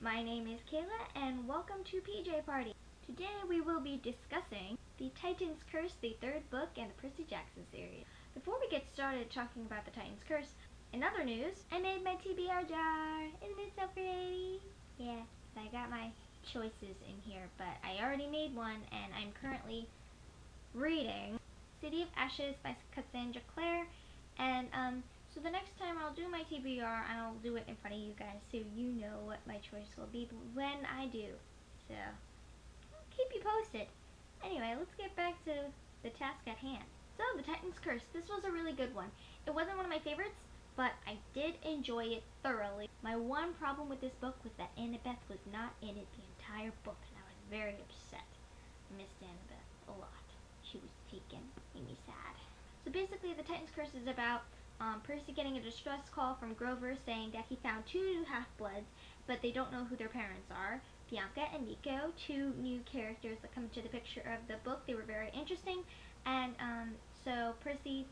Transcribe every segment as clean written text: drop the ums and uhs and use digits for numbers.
My name is Kayla and welcome to PJ Party. Today we will be discussing The Titan's Curse, the third book in the Percy Jackson series. Before we get started talking about The Titan's Curse, in other news, I made my TBR jar. Isn't it so pretty? Yeah, I got my choices in here, but I already made one and I'm currently reading City of Ashes by Cassandra Clare, and so the next time I'll do my TBR, I'll do it in front of you guys so you know what my choice will be when I do. So, I'll keep you posted. Anyway, let's get back to the task at hand. So, The Titan's Curse. This was a really good one. It wasn't one of my favorites, but I did enjoy it thoroughly. My one problem with this book was that Annabeth was not in it the entire book, and I was very upset. I missed Annabeth a lot. She was taken. Made me sad. So basically, The Titan's Curse is about Percy getting a distress call from Grover saying that he found two new half-bloods, but they don't know who their parents are. Bianca and Nico, two new characters that come into the picture of the book. They were very interesting, and so Percy,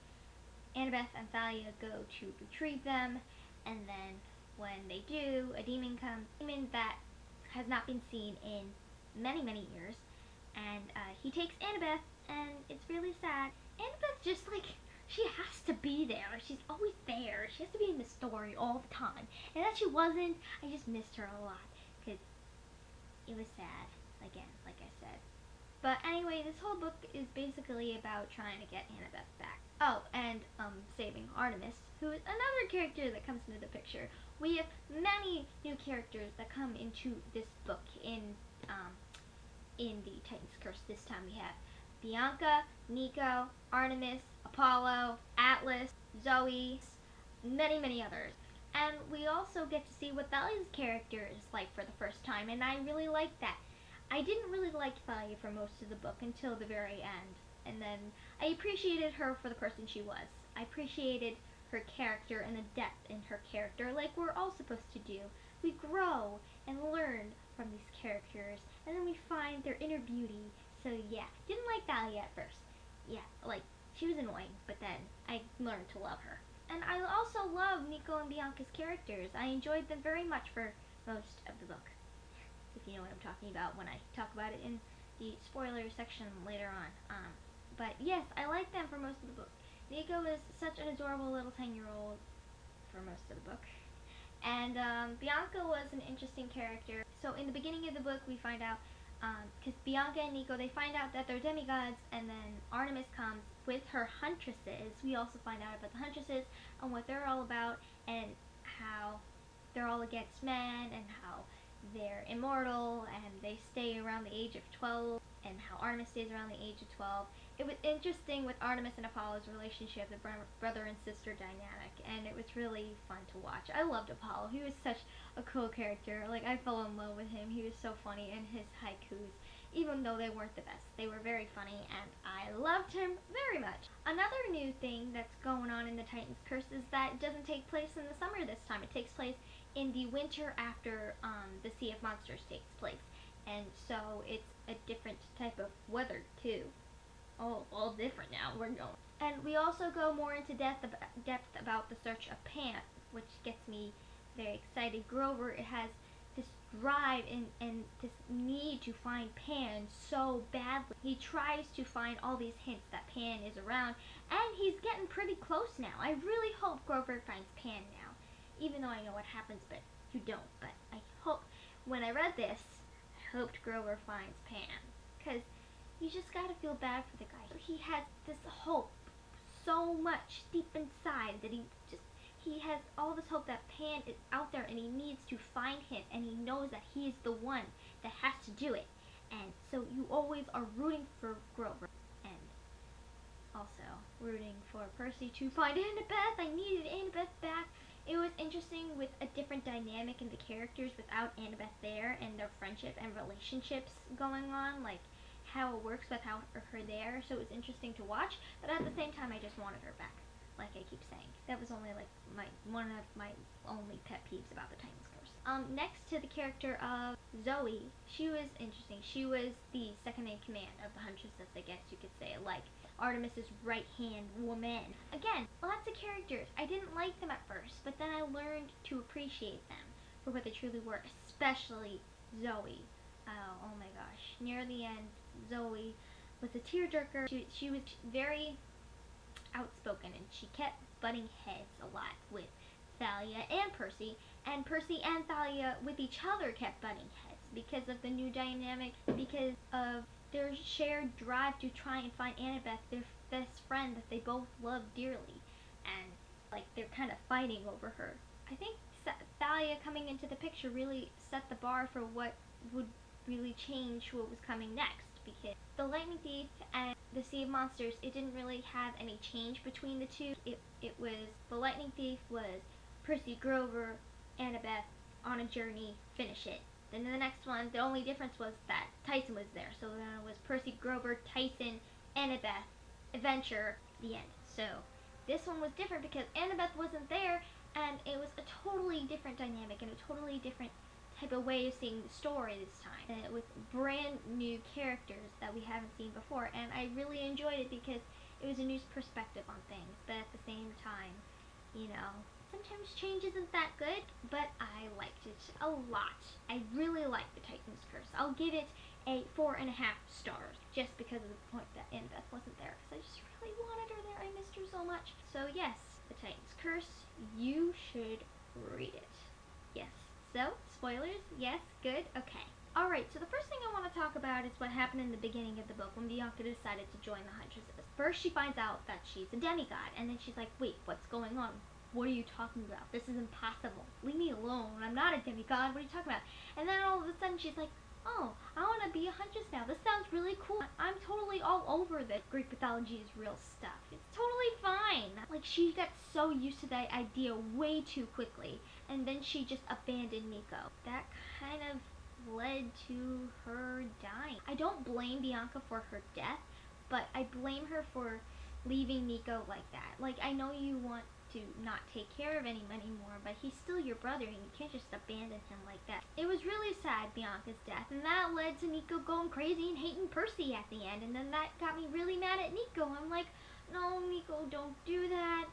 Annabeth, and Thalia go to retrieve them, and then when they do, a demon comes, a demon that has not been seen in many, many years, and he takes Annabeth, and it's really sad. Annabeth just she has to be there. She's always there. She has to be in the story all the time. And that she wasn't, I just missed her a lot because it was sad. Again, like I said. But anyway, this whole book is basically about trying to get Annabeth back. Oh, and saving Artemis, who is another character that comes into the picture. We have many new characters that come into this book in the Titan's Curse. This time we have Bianca, Nico, Artemis, Apollo, Atlas, Zoe, many, many others. And we also get to see what Thalia's character is like for the first time, and I really like that. I didn't really like Thalia for most of the book until the very end, and then I appreciated her for the person she was. I appreciated her character and the depth in her character, like we're all supposed to do. We grow and learn from these characters, and then we find their inner beauty. So yeah, didn't like Thalia at first. Yeah, she was annoying, but then I learned to love her. And I also love Nico and Bianca's characters. I enjoyed them very much for most of the book, if you know what I'm talking about when I talk about it in the spoiler section later on. But yes, I like them for most of the book. Nico is such an adorable little 10-year-old for most of the book. And Bianca was an interesting character. So in the beginning of the book, we find out, because Bianca and Nico, they find out that they're demigods, and then Artemis comes with her huntresses. We also find out about the huntresses and what they're all about, and how they're all against men, and how they're immortal, and they stay around the age of 12, and how Artemis stays around the age of 12. It was interesting with Artemis and Apollo's relationship, the brother and sister dynamic, and it was really fun to watch. I loved Apollo. He was such a cool character. I fell in love with him. He was so funny, and his haikus, even though they weren't the best, they were very funny, and I loved him very much. Another new thing that's going on in the Titan's Curse is that it doesn't take place in the summer this time. It takes place in the winter after the Sea of Monsters takes place, and so it's a different type of weather too. All different now. We're going. And we also go more into depth about the search of Pan, which gets me very excited. Grover has this drive and this need to find Pan so badly. He tries to find all these hints that Pan is around, and he's getting pretty close now. I really hope Grover finds Pan now, even though I know what happens, but you don't. But I hope, when I read this, I hoped Grover finds Pan, because you just gotta feel bad for the guy. He has this hope so much deep inside that he has all this hope that Pan is out there, and he needs to find him, and he knows that he is the one that has to do it. And so you always are rooting for Grover, and also rooting for Percy to find Annabeth. I needed Annabeth back. It was interesting with a different dynamic in the characters without Annabeth there, and their friendship and relationships going on, how it works without her there. So it was interesting to watch, but at the same time I just wanted her back, like I keep saying. That was only one of my only pet peeves about the Titan's Curse. Next to the character of Zoe, she was interesting. She was the second in command of the huntresses, I guess you could say, like Artemis's right-hand woman. Again, lots of characters. I didn't like them at first, but then I learned to appreciate them. for what they truly were, especially Zoe. Oh my gosh. Near the end, Zoe was a tearjerker. She was very outspoken, and she kept butting heads a lot with Thalia and Percy and Thalia with each other kept butting heads because of the new dynamic, because of their shared drive to try and find Annabeth, their best friend that they both love dearly, and like they're kind of fighting over her. I think Thalia coming into the picture really set the bar for what would really change what was coming next, because the Lightning Thief and the Sea of Monsters, it didn't really have any change between the two. It was, the Lightning Thief was Percy Grover, Annabeth, on a journey, finish it. Then the next one, the only difference was that Tyson was there. So then it was Percy Grover, Tyson, Annabeth, adventure, the end. So this one was different because Annabeth wasn't there, and it was a totally different dynamic and a totally different type of way of seeing the story this time, with brand new characters that we haven't seen before, and I really enjoyed it because it was a new perspective on things, but at the same time, you know, sometimes change isn't that good, but I liked it a lot. I really liked the Titan's Curse. I'll give it a 4.5 stars, just because of the point that Annabeth wasn't there, because I just really wanted her there. I missed her so much. So yes, the Titan's Curse, you should read it. Yes. So, spoilers? Yes? Good? Okay. Alright, so the first thing I want to talk about is what happened in the beginning of the book when Bianca decided to join the Huntresses. First, she finds out that she's a demigod, and then she's like, wait, what's going on? What are you talking about? This is impossible. Leave me alone. I'm not a demigod. What are you talking about? And then all of a sudden, she's like, oh, I want to be a huntress now. This sounds really cool. I'm totally all over that Greek mythology is real stuff. It's totally fine. Like, she got so used to that idea way too quickly, and then she just abandoned Nico. That kind of led to her dying. I don't blame Bianca for her death, but I blame her for leaving Nico like that. Like, I know you want to not take care of him anymore, but he's still your brother, and you can't just abandon him like that. It was really sad, Bianca's death, and that led to Nico going crazy and hating Percy at the end, and then that got me really mad at Nico. I'm like, no, Nico, don't do that.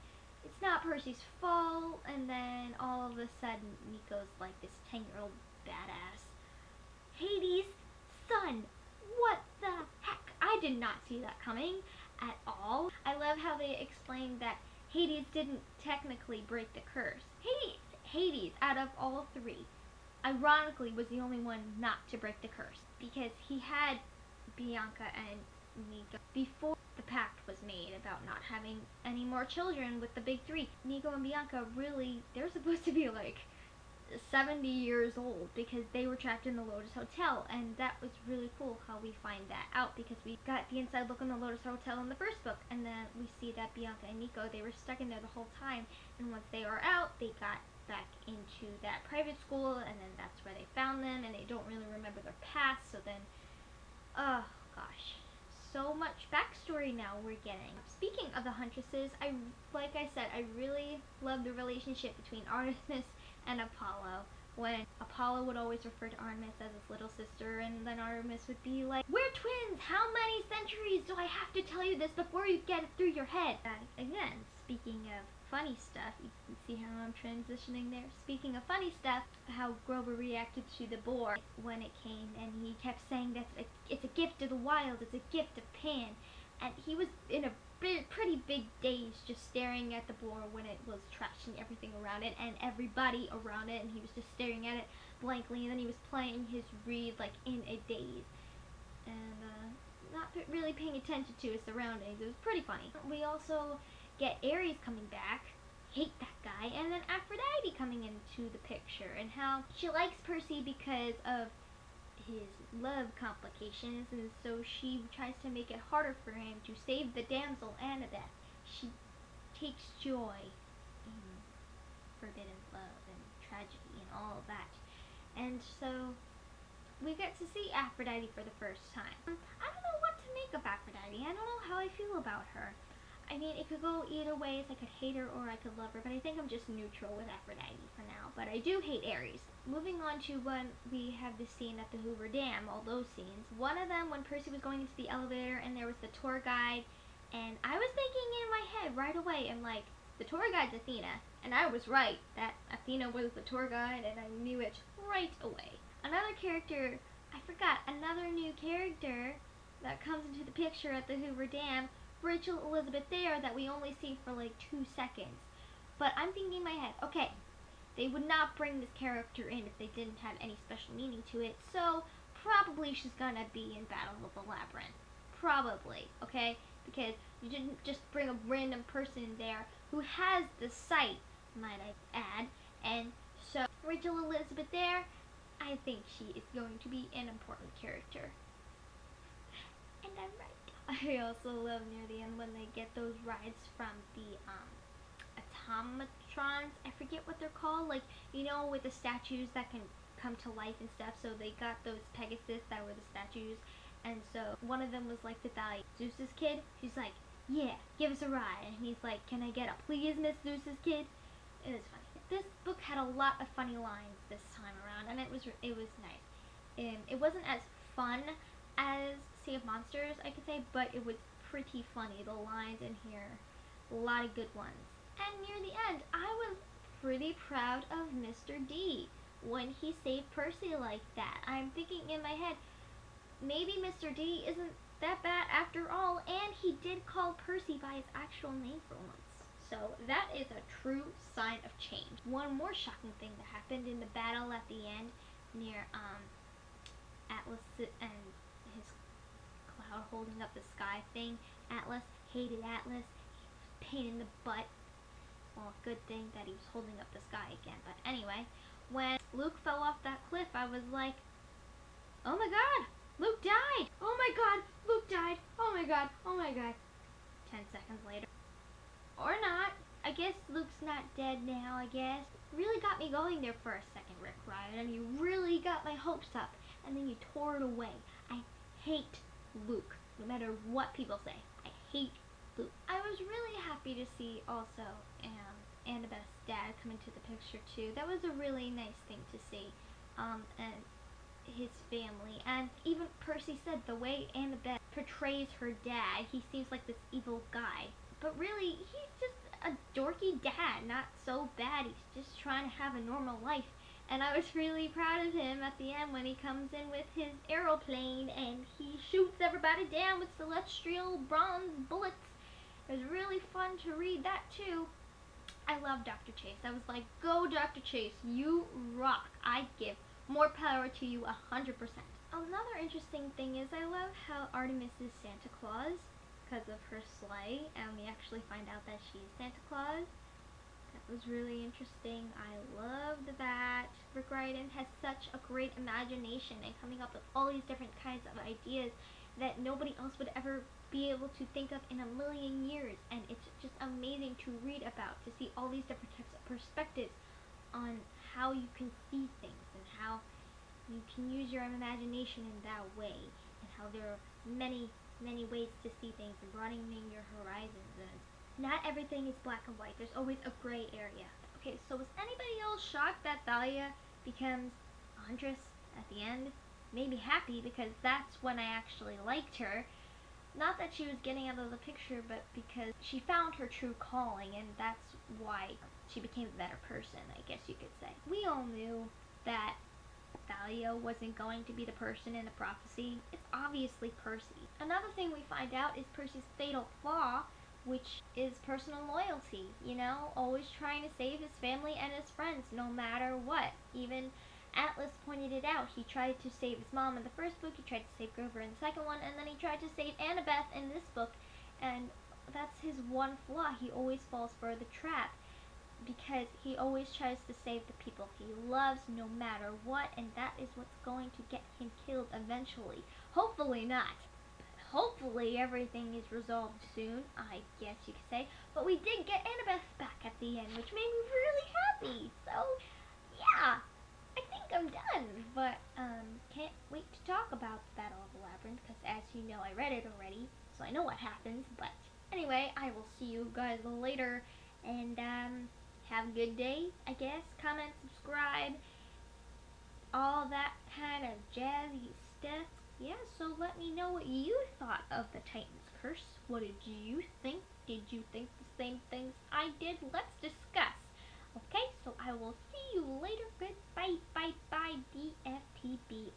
It's not Percy's fault. And then all of a sudden, Nico's like this 10-year-old badass. Hades' son! What the heck? I did not see that coming at all. I love how they explained that Hades didn't technically break the curse. Hades, out of all three, ironically was the only one not to break the curse, because he had Bianca and Nico before the pact was made about not having any more children with the big three. Nico and Bianca really, they're supposed to be like 70 years old because they were trapped in the Lotus Hotel, and that was really cool how we find that out, because we got the inside look on the Lotus Hotel in the first book, and then we see that Bianca and Nico, they were stuck in there the whole time, and once they were out, they got back into that private school, and then that's where they found them, and they don't really remember their past. So then, oh gosh, so much backstory now we're getting. Speaking of the Huntresses, like I said, I really love the relationship between Artemis and Apollo, when Apollo would always refer to Artemis as his little sister, and then Artemis would be like, we're twins! How many centuries do I have to tell you this before you get it through your head? Again, speaking of funny stuff, you can see how I'm transitioning there. Speaking of funny stuff, how Grover reacted to the boar when it came, and he kept saying that it's a gift of the wild, it's a gift of Pan, and he was in a pretty big daze just staring at the boar when it was trashing everything around it and everybody around it, and he was just staring at it blankly, and then he was playing his reed like in a daze and not really paying attention to his surroundings. It was pretty funny. We also get Ares coming back, hate that guy, and then Aphrodite coming into the picture, and how she likes Percy because of his love complications, and so she tries to make it harder for him to save the damsel Annabeth. She takes joy in forbidden love and tragedy and all of that, and so we get to see Aphrodite for the first time. I don't know what to make of Aphrodite. I don't know how I feel about her. I mean, it could go either ways. I could hate her or I could love her, but I think I'm just neutral with Aphrodite for now. But I do hate Ares. Moving on to when we have the scene at the Hoover Dam, all those scenes. One of them, when Percy was going into the elevator and there was the tour guide, and I was thinking in my head right away, I'm like, the tour guide's Athena. And I was right, that Athena was the tour guide, and I knew it right away. Another character, I forgot, another new character that comes into the picture at the Hoover Dam, Rachel Elizabeth Thayer, that we only see for like 2 seconds. But I'm thinking in my head, okay, they would not bring this character in if they didn't have any special meaning to it, so probably she's gonna be in Battle of the Labyrinth. Probably, okay? Because you didn't just bring a random person in there who has the sight, might I add, and so Rachel Elizabeth Thayer, I think she is going to be an important character. And I'm right. I also love near the end when they get those rides from the automatrons. I forget what they're called. Like, you know, with the statues that can come to life and stuff. So they got those Pegasus that were the statues. And so one of them was like Thalia, Zeus's kid. She's like, yeah, give us a ride. And he's like, can I get a please, Miss Zeus's kid? It was funny. This book had a lot of funny lines this time around, and it was nice. It wasn't as fun as Sea of Monsters, I could say, but it was pretty funny. The lines in here, a lot of good ones. And near the end, I was pretty proud of Mr. D when he saved Percy like that. I'm thinking in my head, maybe Mr. D isn't that bad after all, and he did call Percy by his actual name for once. So that is a true sign of change. One more shocking thing that happened in the battle at the end near Atlas and his cloud holding up the sky thing. Atlas hated Atlas. He was pain in the butt. Well, good thing that he was holding up the sky again. But anyway, when Luke fell off that cliff, I was like, oh my god, Luke died! Oh my god, Luke died! Oh my god, oh my god. 10 seconds later. Or not. I guess Luke's not dead now, I guess. Really got me going there for a second, Rick Riordan, and you really got my hopes up, and then you tore it away. I hate Luke, no matter what people say. I hate Luke. I was really happy to see also Annabeth's dad come into the picture too. That was a really nice thing to see. And his family, and even Percy said the way Annabeth portrays her dad, he seems like this evil guy. But really, he's just a dorky dad, not so bad. He's just trying to have a normal life. And I was really proud of him at the end when he comes in with his aeroplane and he shoots everybody down with celestial bronze bullets. It was really fun to read that too. I love Dr. Chase. I was like, go Dr. Chase, you rock. I give more power to you 100%. Another interesting thing is I love how Artemis is Santa Claus because of her sleigh, and we actually find out that she's Santa Claus. That was really interesting. I loved that. Rick Riordan has such a great imagination and coming up with all these different kinds of ideas that nobody else would ever be able to think of in a million years, and it's just amazing to read about, to see all these different types of perspectives on how you can see things and how you can use your imagination in that way, and how there are many ways to see things and broadening your horizons, and not everything is black and white. There's always a gray area. Okay, so was anybody else shocked that Thalia becomes a huntress at the end? Made me happy because that's when I actually liked her. Not that she was getting out of the picture, but because she found her true calling, and that's why she became a better person, I guess you could say. We all knew that Thalia wasn't going to be the person in the prophecy. It's obviously Percy. Another thing we find out is Percy's fatal flaw, which is personal loyalty, you know, always trying to save his family and his friends no matter what. Even Atlas pointed it out. He tried to save his mom in the first book, he tried to save Grover in the second one, and then he tried to save Annabeth in this book, and that's his one flaw. He always falls for the trap because he always tries to save the people he loves no matter what, and that is what's going to get him killed eventually. Hopefully not. Hopefully everything is resolved soon, I guess you could say. But we did get Annabeth back at the end, which made me really happy. So, yeah, I think I'm done. But, can't wait to talk about the Battle of the Labyrinth, because as you know, I read it already, so I know what happens. But, anyway, I will see you guys later, and, have a good day, I guess. Comment, subscribe, all that kind of jazzy stuff. Yeah, so let me know what you thought of the Titan's Curse. What did you think? Did you think the same things I did? Let's discuss. Okay, so I will see you later. Goodbye, bye, bye, BFTB.